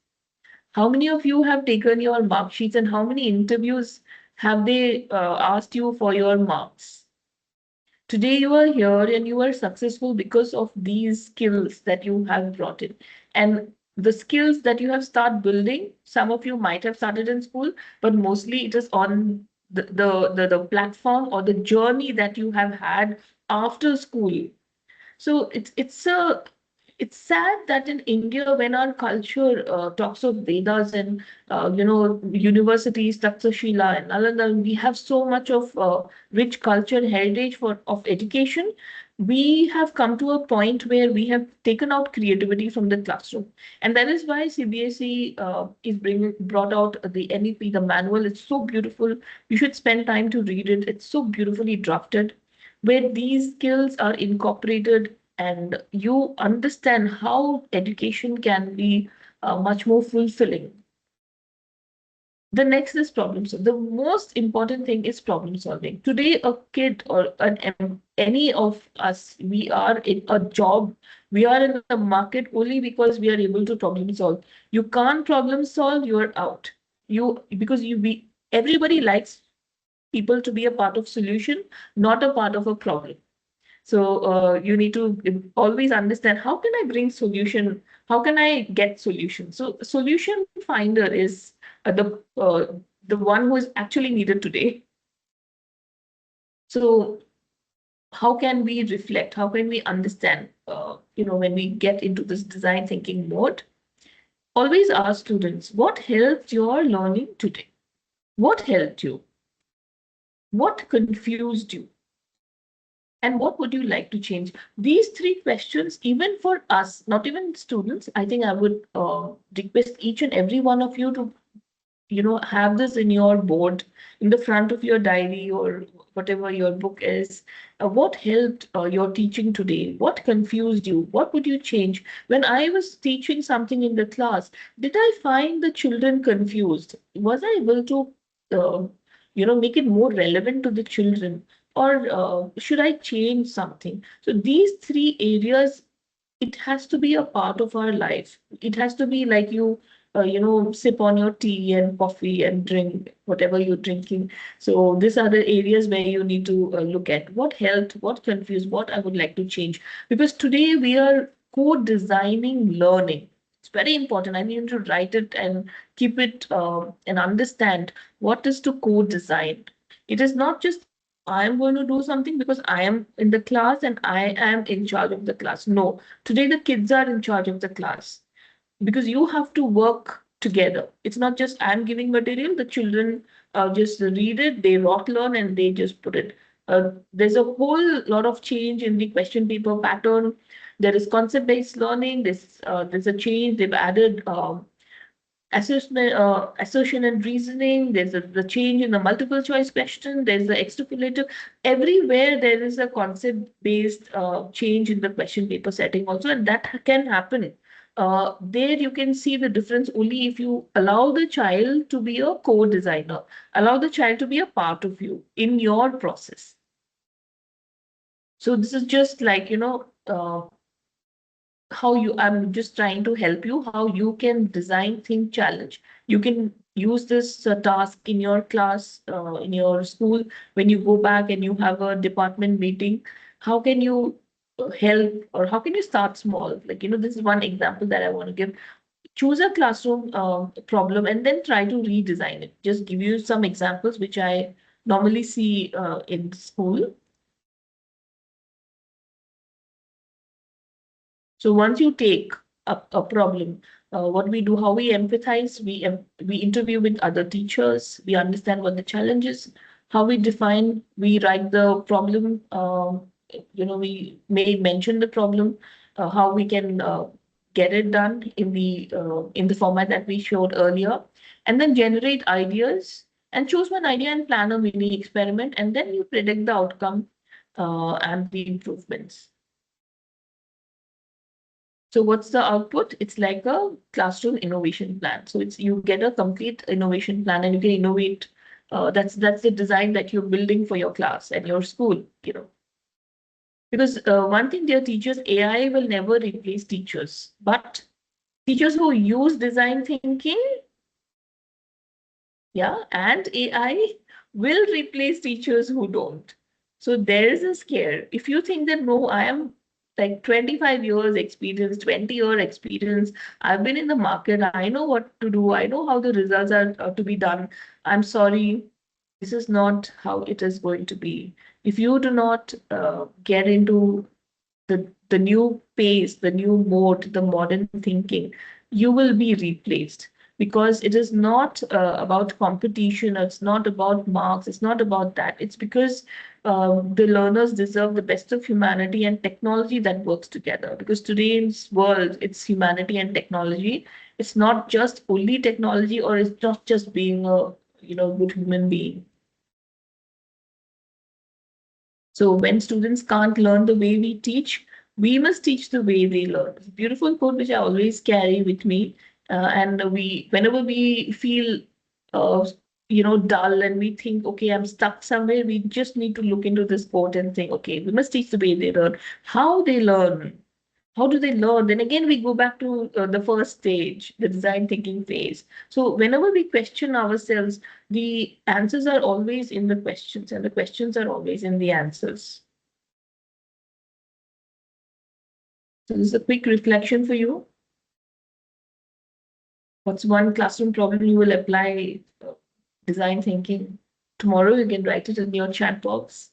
How many of you have taken your mark sheets and how many interviews have they asked you for your marks? Today you are here and you are successful because of these skills that you have brought in. And the skills that you have started building, some of you might have started in school, but mostly it is on the platform or the journey that you have had after school. So it's sad that in India, when our culture talks of Vedas and universities, Takshashila and Nalanda, we have so much of rich culture heritage of education. We have come to a point where we have taken out creativity from the classroom, and that is why CBSE is brought out the NEP, the manual. It's so beautiful. You should spend time to read it. It's so beautifully drafted, where these skills are incorporated and you understand how education can be much more fulfilling. The next is problem solving. The most important thing is problem solving. Today, a kid or any of us, we are in a job, we are in the market only because we are able to problem solve. You can't problem solve, you're out. Everybody likes people to be a part of solution, not a part of a problem. So you need to always understand, how can I bring solution? How can I get solution? So solution finder is the one who is actually needed today. So how can we reflect? How can we understand? When we get into this design thinking mode, always ask students, what helped your learning today? What helped you? What confused you? And what would you like to change? These three questions, even for us, not even students, I think I would request each and every one of you to have this in your board, in the front of your diary or whatever your book is. What helped your teaching today? What confused you? What would you change? When I was teaching something in the class, did I find the children confused? Was I able to uh, make it more relevant to the children, or should I change something? So these three areas, it has to be a part of our life. It has to be like sip on your tea and coffee and drink whatever you're drinking. So these are the areas where you need to look at what helped, what confused, what I would like to change. Because today we are co-designing learning. It's very important. I need to write it and keep it and understand what is to co-design. It is not just I am going to do something because I am in the class and I am in charge of the class. No, today the kids are in charge of the class because you have to work together. It's not just I'm giving material, the children just read it, they rock learn, and they just put it. There's a whole lot of change in the question paper pattern. There is concept-based learning. There's a change. They've added assertion and reasoning. There's the change in the multiple choice question. There's the extrapolative. Everywhere there is a concept based change in the question paper setting also, and that can happen. There you can see the difference only if you allow the child to be a co-designer, allow the child to be a part of you in your process. So this is just like how you I'm just trying to help you how you can design think challenge. You can use this task in your class, in your school. When you go back and you have a department meeting, how can you help, or how can you start small? Like this is one example that I want to give. Choose a classroom problem and then try to redesign it. Just give you some examples which I normally see in school. So once you take a problem, what we do, how we empathize, we interview with other teachers, we understand what the challenge is, how we define, we write the problem, we may mention the problem, how we can get it done in the format that we showed earlier, and then generate ideas and choose one idea and plan a mini experiment, and then you predict the outcome and the improvements. So what's the output? It's like a classroom innovation plan. So it's you get a complete innovation plan and you can innovate. That's the design that you're building for your class and your school. Because one thing, dear teachers, AI will never replace teachers, but teachers who use design thinking, yeah, and AI will replace teachers who don't. So there is a scare. If you think that no, I am like 25 years experience, 20-year experience, I've been in the market, I know what to do, I know how the results are to be done. I'm sorry, this is not how it is going to be. If you do not get into the new pace, the new mode, the modern thinking, you will be replaced because it is not about competition. It's not about marks. It's not about that. It's because the learners deserve the best of humanity and technology that works together. Because today's world, it's humanity and technology. It's not just only technology, or it's not just being a good human being. So when students can't learn the way we teach, we must teach the way they learn. It's a beautiful quote which I always carry with me. And whenever we feel, uh, dull and we think, okay, I'm stuck somewhere, we just need to look into this quote and think, okay, we must teach the way they learn, how they learn. How do they learn? Then again, we go back to the first stage, the design thinking phase. So whenever we question ourselves, the answers are always in the questions, and the questions are always in the answers. So this is a quick reflection for you. What's one classroom problem you will apply design thinking? Tomorrow you can write it in your chat box.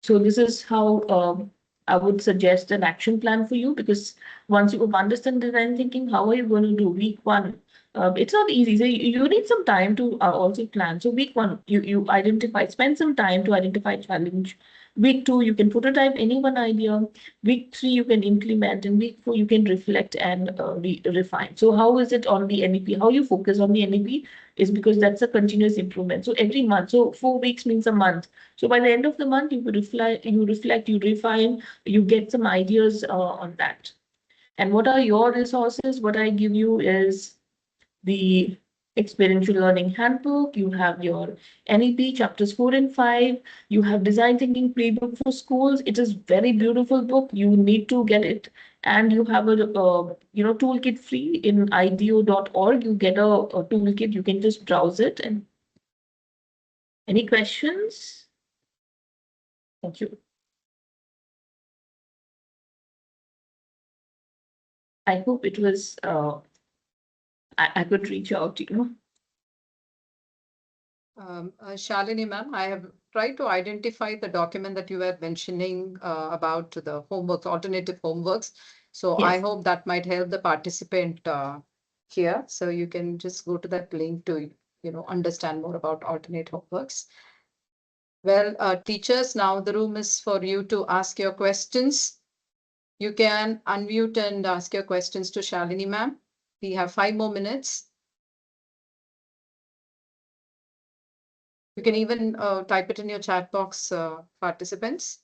So this is how I would suggest an action plan for you, because once you understand design thinking, how are you going to do week one? It's not easy. So you need some time to also plan. So week one, you identify, spend some time to identify challenge. Week 2, you can prototype any one idea. Week 3, you can implement. And week 4, you can reflect and refine. So how is it on the NEP? How you focus on the NEP is because that's a continuous improvement. So every month, so 4 weeks means a month. So by the end of the month, you reflect, you refine, you get some ideas on that. And what are your resources? What I give you is the experiential learning handbook, you have your NEP chapters 4 and 5, you have design thinking playbook for schools. It is very beautiful book. You need to get it. And you have a toolkit free in IDEO.org. You get a toolkit. You can just browse it. And any questions? Thank you. I hope it was I could reach out, Shalini ma'am, I have tried to identify the document that you were mentioning about the homework, alternative homeworks. So I Yes. hope that might help the participant here. So you can just go to that link to, understand more about alternate homeworks. Well, teachers, now the room is for you to ask your questions. You can unmute and ask your questions to Shalini ma'am. We have 5 more minutes. You can even type it in your chat box, participants.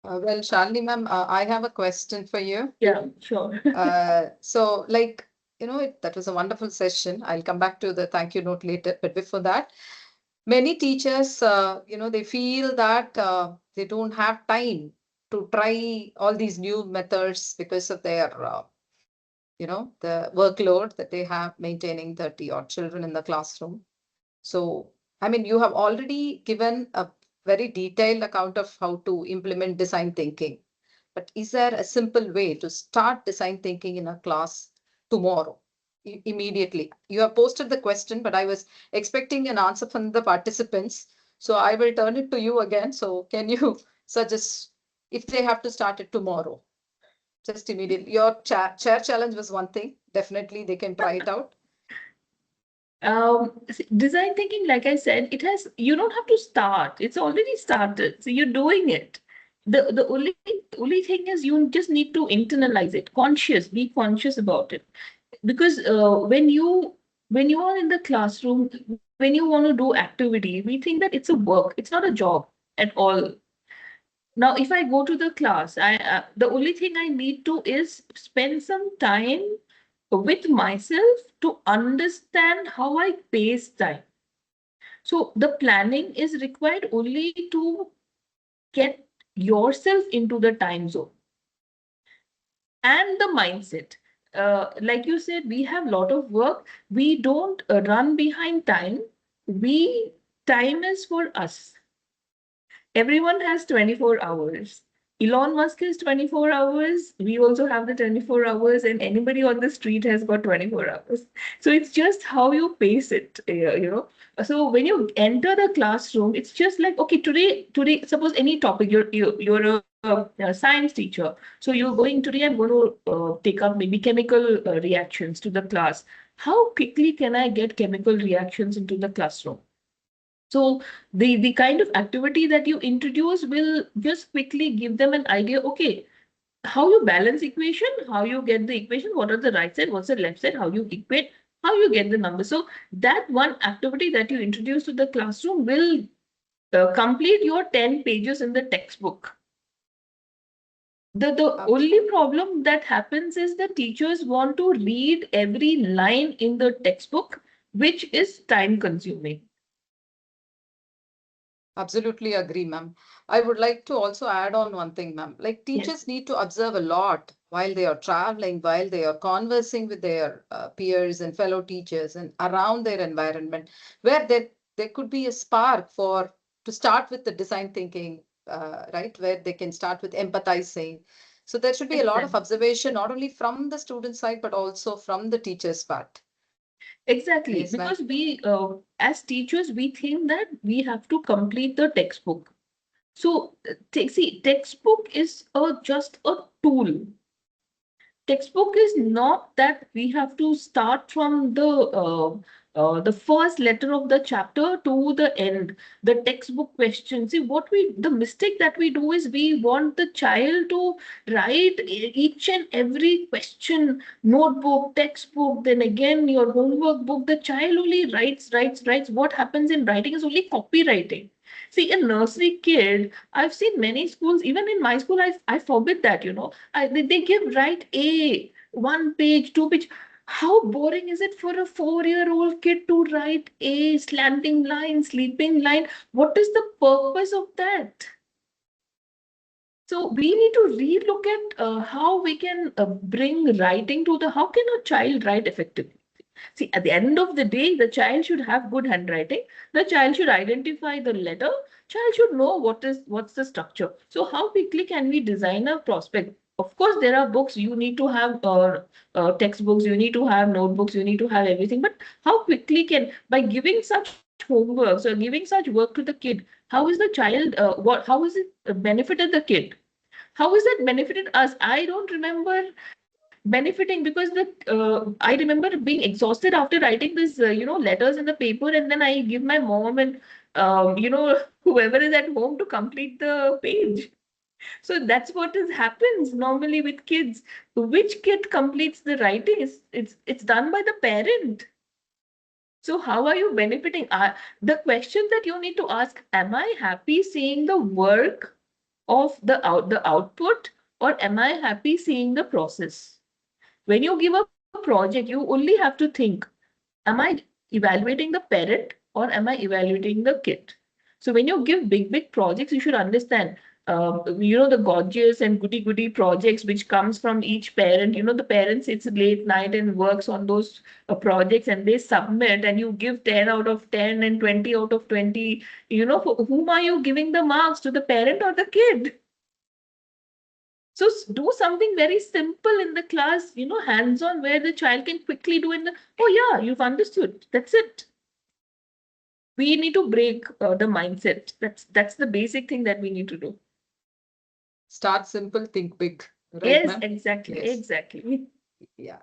Well, Shalini ma'am, I have a question for you. Yeah, sure. So like, that was a wonderful session. I'll come back to the thank you note later. But before that, many teachers, they feel that they don't have time to try all these new methods because of their, the workload that they have maintaining 30 odd children in the classroom. So, I mean, you have already given a very detailed account of how to implement design thinking. But is there a simple way to start design thinking in a class tomorrow, immediately? You have posted the question, but I was expecting an answer from the participants. So I will turn it to you again. So can you suggest if they have to start it tomorrow, just immediately? Your chair challenge was one thing. Definitely they can try it out. Design thinking, like I said, you don't have to start. It's already started. So you're doing it. The only thing is you just need to internalize it, be conscious about it. Because when you are in the classroom, when you want to do activity, we think that it's a work. It's not a job at all. Now, if I go to the class, the only thing I need to is spend some time with myself to understand how I pace time. So the planning is required only to get yourself into the time zone and the mindset. Like you said, we have a lot of work. We don't run behind time. Time is for us. Everyone has 24 hours. Elon Musk has 24 hours. We also have the 24 hours, and anybody on the street has got 24 hours. So it's just how you pace it, So when you enter the classroom, it's just like, okay, today, suppose any topic, you're a science teacher. So you're going today, I'm going to take up maybe chemical reactions to the class. How quickly can I get chemical reactions into the classroom? So the kind of activity that you introduce will just quickly give them an idea, okay, how you balance equation, how you get the equation, what are the right side, what's the left side, how you equate, how you get the number. So that one activity that you introduce to the classroom will complete your 10 pages in the textbook. The only problem that happens is the teachers want to read every line in the textbook, which is time consuming. Absolutely agree, ma'am. I would like to also add on one thing, ma'am. Like teachers need to observe a lot while they are traveling, while they are conversing with their peers and fellow teachers and around their environment, where there could be a spark to start with the design thinking, right? Where they can start with empathizing. So there should be a lot of Exactly. observation, not only from the student side, but also from the teacher's part. Exactly. Yes, ma'am. Because we, as teachers, we think that we have to complete the textbook. So, see, textbook is just a tool. Textbook is not that we have to start from the first letter of the chapter to the end, the textbook question. See, the mistake that we do is we want the child to write each and every question, notebook, textbook, then again your homework book. The child only writes. What happens in writing is only copywriting. See, a nursery kid, I've seen many schools, even in my school, I forbid that, they give write A, 1 page, 2 page. How boring is it for a 4-year-old kid to write A, slanting line, sleeping line? What is the purpose of that? So we need to relook at how we can bring writing to how can a child write effectively? See, at the end of the day, the child should have good handwriting. The child should identify the letter. Child should know what's the structure. So how quickly can we design a prospect? Of course, there are books. You need to have textbooks. You need to have notebooks. You need to have everything. But how quickly by giving such homeworks or giving such work to the kid, how is the child? How is it benefited the kid? How is that benefited us? I don't remember benefiting because I remember being exhausted after writing this letters in the paper, and then I give my mom and whoever is at home to complete the page. So that's what happens normally with kids. Which kid completes the writing? It's done by the parent. So how are you benefiting? The question that you need to ask: am I happy seeing the work of the output, or am I happy seeing the process? When you give a project, you only have to think, am I evaluating the parent or am I evaluating the kid? So when you give big projects, you should understand, the gorgeous and goody projects which comes from each parent. The parent sits late night and works on those projects, and they submit, and you give 10 out of 10 and 20 out of 20. For whom are you giving the marks, to the parent or the kid? So do something very simple in the class, hands-on, where the child can quickly do oh yeah, you've understood. That's it. We need to break the mindset. That's the basic thing that we need to do. Start simple, think big. Right, Yes, ma'am? exactly, Yes. exactly. Yeah.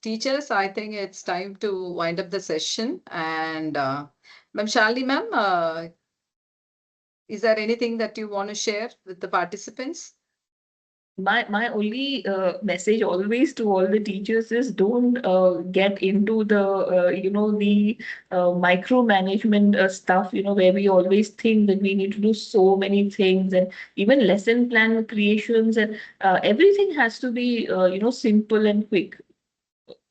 Teachers, I think it's time to wind up the session. And Ma'am Shalini, ma'am, is there anything that you want to share with the participants? My only message always to all the teachers is, don't get into the the micromanagement stuff, where we always think that we need to do so many things, and even lesson plan creations, and everything has to be simple and quick.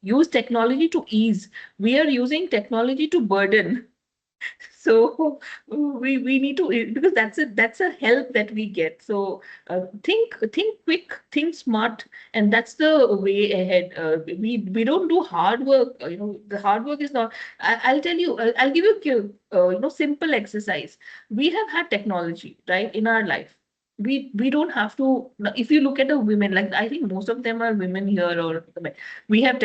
Use technology to ease. We are using technology to burden. So we need to, because that's a help that we get. So think quick, think smart, and that's the way ahead. We don't do hard work. The hard work is not. I'll tell you. I'll give you simple exercise. We have had technology, right, in our life. We don't have to. If you look at the women, like I think most of them are women here, or we have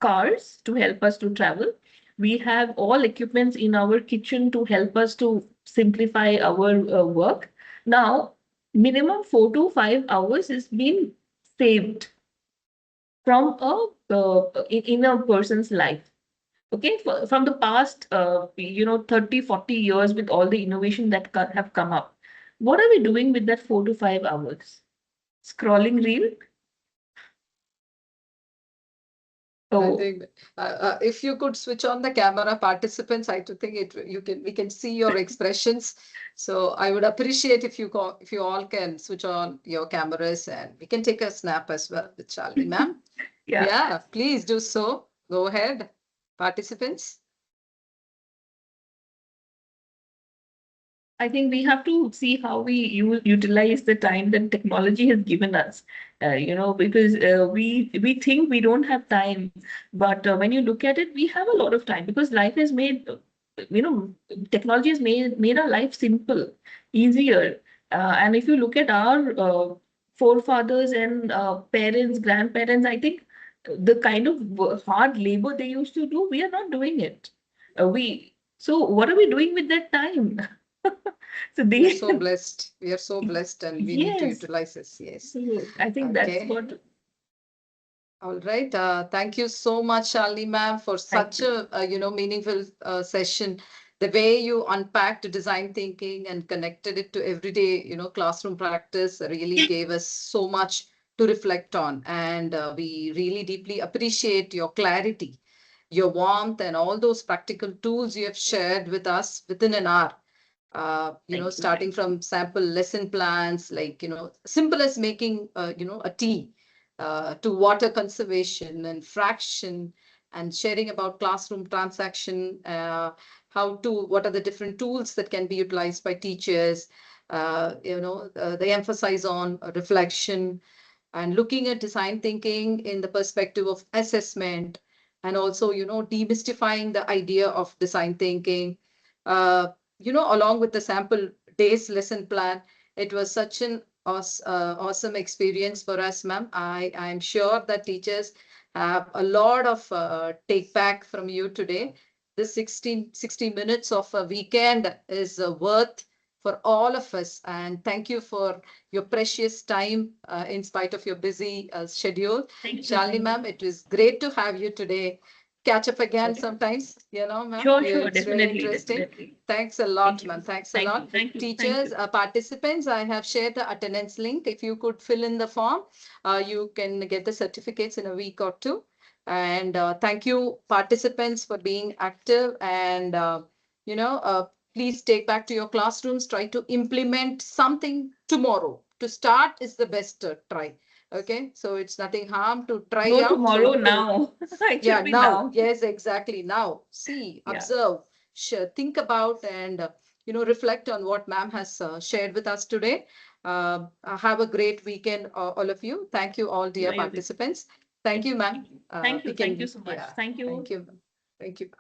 cars to help us to travel. We have all equipments in our kitchen to help us to simplify our work. Now, minimum 4 to 5 hours is being saved from in a person's life. Okay, from the past, 30, 40 years, with all the innovation that have come up. What are we doing with that 4 to 5 hours? Scrolling reel? I Oh, think if you could switch on the camera, participants, I do think we can see your expressions. So I would appreciate if you all can switch on your cameras, and we can take a snap as well with Shalini, ma'am. yeah. Yeah, please do so. Go ahead, participants. I think we have to see how we utilize the time that technology has given us. Because we think we don't have time, but when you look at it, we have a lot of time, because life has made, technology has made our life simple, easier. And if you look at our forefathers and parents, grandparents, I think the kind of hard labor they used to do, we are not doing it. So what are we doing with that time? So We are they, so blessed. We are so blessed, and we need to yes. utilize this. Yes. So I think that's Okay. what. All right. Thank you so much, Shalini ma'am, for Thank such you. a meaningful session. The way you unpacked design thinking and connected it to everyday classroom practice really gave us so much to reflect on, and we really deeply appreciate your clarity, your warmth, and all those practical tools you have shared with us within an hour. Thank you. Starting Thank you. from sample lesson plans, like, simple as making, a tea, to water conservation and fraction, and sharing about classroom transaction, what are the different tools that can be utilized by teachers, they emphasize on reflection and looking at design thinking in the perspective of assessment, and also, demystifying the idea of design thinking, uh, along with the sample days lesson plan. It was such an awesome experience for us, ma'am. I'm sure that teachers have a lot of take back from you today. This 60 minutes of a weekend is worth for all of us. And thank you for your precious time in spite of your busy schedule. Thank you. Shalini Thank you. ma'am, it was great to have you today. Catch up again Sure. sometimes, ma'am. Sure, Yeah, sure, it's really definitely, interesting. definitely. Thanks a Thank lot, you. ma'am. Thanks a Thank lot. you. Thank you. Thank Teachers, you. participants, I have shared the attendance link. If you could fill in the form, you can get the certificates in a week or two. And thank you, participants, for being active. And, please take back to your classrooms. Try to implement something tomorrow. To start is the best try. Okay, so it's nothing harm to try No out. So tomorrow, you will, now. It yeah, should be now. now. Yes, exactly. Now, see, Yeah. observe, think about, and reflect on what ma'am has shared with us today. Have a great weekend, all of you. Thank you, all dear Enjoy your week. participants. Thank Thank you, you. ma'am. Thank you. We Thank you can, so much. yeah. Thank Thank you. you. Thank you.